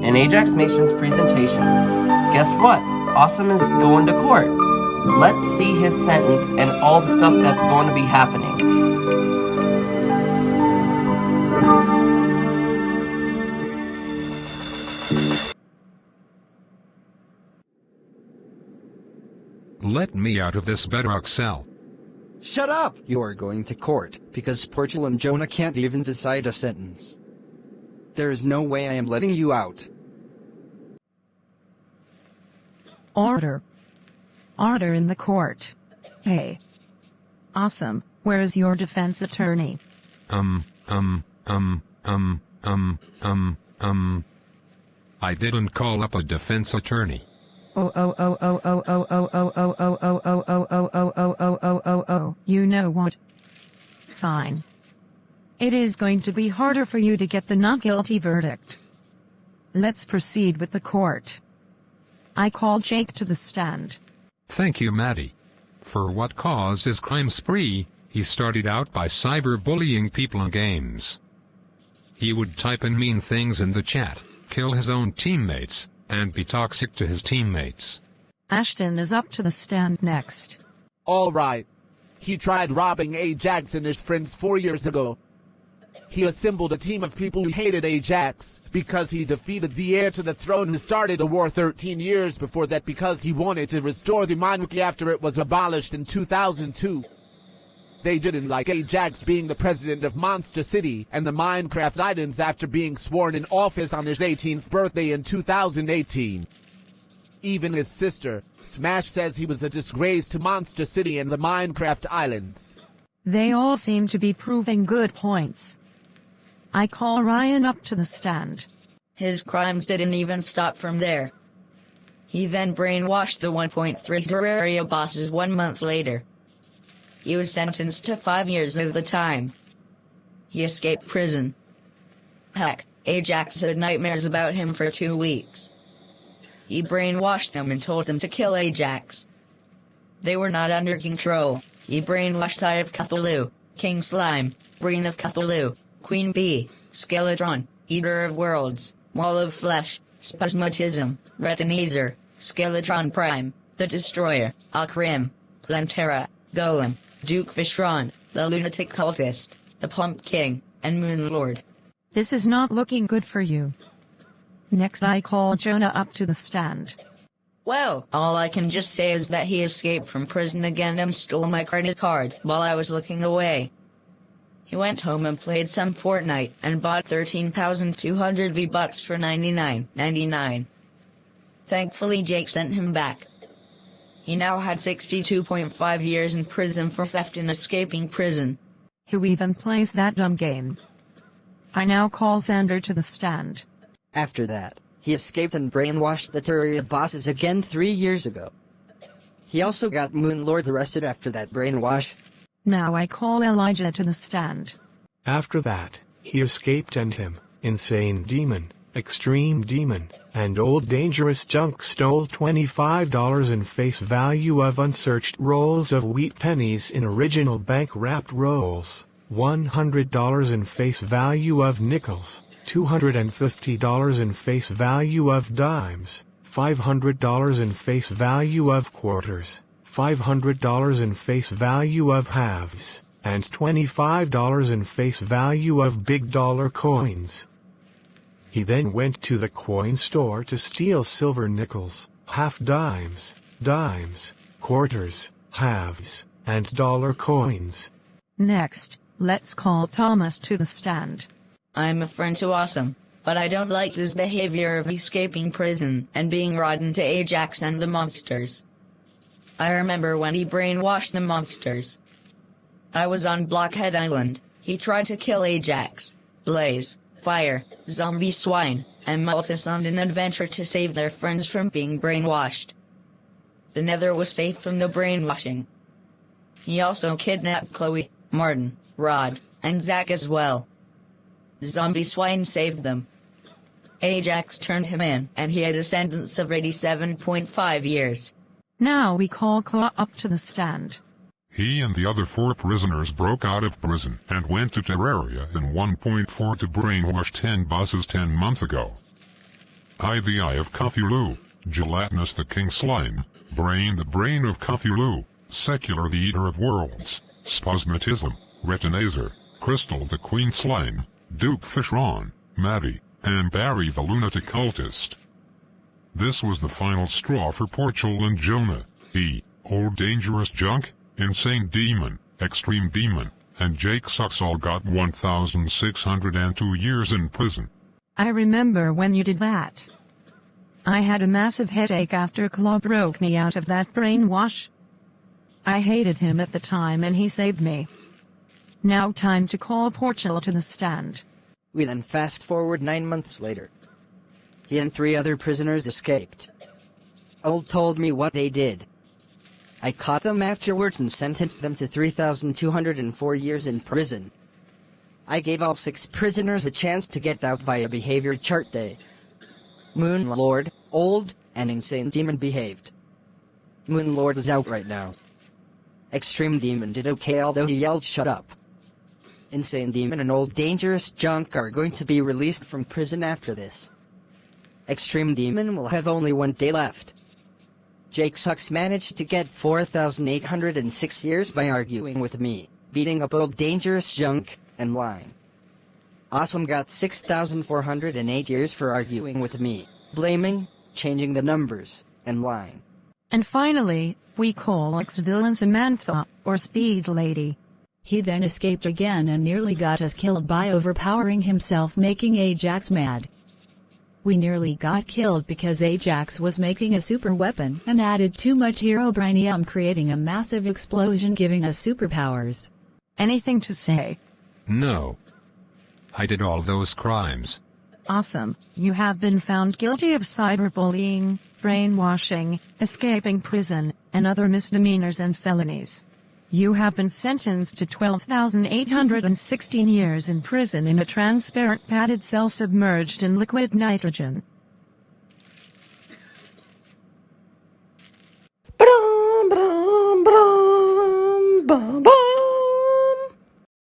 an Ajax Nation's presentation. Guess what? Awesome is going to court. Let's see his sentence and all the stuff that's going to be happening. Let me out of this bedrock cell. Shut up! You are going to court, because Portal and Jonah can't even decide a sentence. There is no way I am letting you out. Order. Order in the court. Hey. Awesome, where is your defense attorney? I didn't call up a defense attorney. You know what? Fine. It is going to be harder for you to get the not guilty verdict. Let's proceed with the court. I call Jake to the stand. Thank you, Maddie. For what caused his crime spree, he started out by cyberbullying people in games. He would type in mean things in the chat, kill his own teammates, and be toxic to his teammates. Ashton is up to the stand next. All right. He tried robbing Ajax and his friends 4 years ago. He assembled a team of people who hated Ajax because he defeated the heir to the throne who started a war 13 years before that because he wanted to restore the monarchy after it was abolished in 2002. They didn't like Ajax being the president of Monster City and the Minecraft Islands after being sworn in office on his 18th birthday in 2018. Even his sister, Smash, says he was a disgrace to Monster City and the Minecraft Islands. They all seem to be proving good points. I call Ryan up to the stand. His crimes didn't even stop from there. He then brainwashed the 1.3 Terraria bosses 1 month later. He was sentenced to 5 years of the time. He escaped prison. Heck, Ajax had nightmares about him for 2 weeks. He brainwashed them and told them to kill Ajax. They were not under control. He brainwashed Eye of Cthulhu, King Slime, Brain of Cthulhu, Queen Bee, Skeletron, Eater of Worlds, Wall of Flesh, Spasmotism, Retinizer, Skeletron Prime, The Destroyer, Akrim, Plantera, Golem, Duke Fishron, the Lunatic Cultist, the Pump King, and Moon Lord. This is not looking good for you. Next I call Jonah up to the stand. Well, all I can just say is that he escaped from prison again and stole my credit card while I was looking away. He went home and played some Fortnite and bought 13,200 V-Bucks for $99.99. Thankfully Jake sent him back. He now had 62.5 years in prison for theft and escaping prison. Who even plays that dumb game? I now call Xander to the stand. After that, he escaped and brainwashed the Terraria bosses again 3 years ago. He also got Moonlord arrested after that brainwash. Now I call Elijah to the stand. After that, he escaped and him, Insane Demon, Extreme Demon, and Old Dangerous Junk stole $25 in face value of unsearched rolls of wheat pennies in original bank-wrapped rolls, $100 in face value of nickels, $250 in face value of dimes, $500 in face value of quarters, $500 in face value of halves, and $25 in face value of big dollar coins. He then went to the coin store to steal silver nickels, half dimes, quarters, halves, and dollar coins. Next, let's call Thomas to the stand. I'm a friend to Awesome, but I don't like his behavior of escaping prison and being rotten to Ajax and the monsters. I remember when he brainwashed the monsters. I was on Blockhead Island. He tried to kill Ajax, Blaze, Fire, Zombie Swine, and Maltus on an adventure to save their friends from being brainwashed. The Nether was safe from the brainwashing. He also kidnapped Chloe, Martin, Rod, and Zack as well. Zombie Swine saved them. Ajax turned him in, and he had a sentence of 87.5 years. Now we call Claw up to the stand. He and the other 4 prisoners broke out of prison and went to Terraria in 1.4 to brainwash 10 bosses 10 months ago. I the Eye of Cthulhu, Gelatinous the King Slime, Brain the Brain of Cthulhu, Secular the Eater of Worlds, Spasmatism, Retinazer, Crystal the Queen Slime, Duke Fishron, Maddie, and Barry the Lunatic Cultist. This was the final straw for Portal and Jonah, Old Dangerous Junk, Insane Demon, Extreme Demon, and Jake Sucks all got 1,602 years in prison. I remember when you did that. I had a massive headache after Claw broke me out of that brainwash. I hated him at the time and he saved me. Now time to call Portal to the stand. We then fast forward 9 months later. He and 3 other prisoners escaped. Old told me what they did. I caught them afterwards and sentenced them to 3,204 years in prison. I gave all 6 prisoners a chance to get out via behavior chart day. Moon Lord, Old, and Insane Demon behaved. Moon Lord is out right now. Extreme Demon did okay, although he yelled shut up. Insane Demon and Old Dangerous Junk are going to be released from prison after this. Extreme Demon will have only 1 day left. Jake Sucks managed to get 4,806 years by arguing with me, beating up Old Dangerous Junk, and lying. Awesome got 6,408 years for arguing with me, blaming, changing the numbers, and lying. And finally, we call ex-villain Samantha, or Speed Lady. He then escaped again and nearly got us killed by overpowering himself, making Ajax mad. We nearly got killed because Ajax was making a super weapon and added too much herobrinium, creating a massive explosion giving us superpowers. Anything to say? No. I did all those crimes. Awesome. You have been found guilty of cyberbullying, brainwashing, escaping prison, and other misdemeanors and felonies. You have been sentenced to 12,816 years in prison in a transparent padded cell submerged in liquid nitrogen.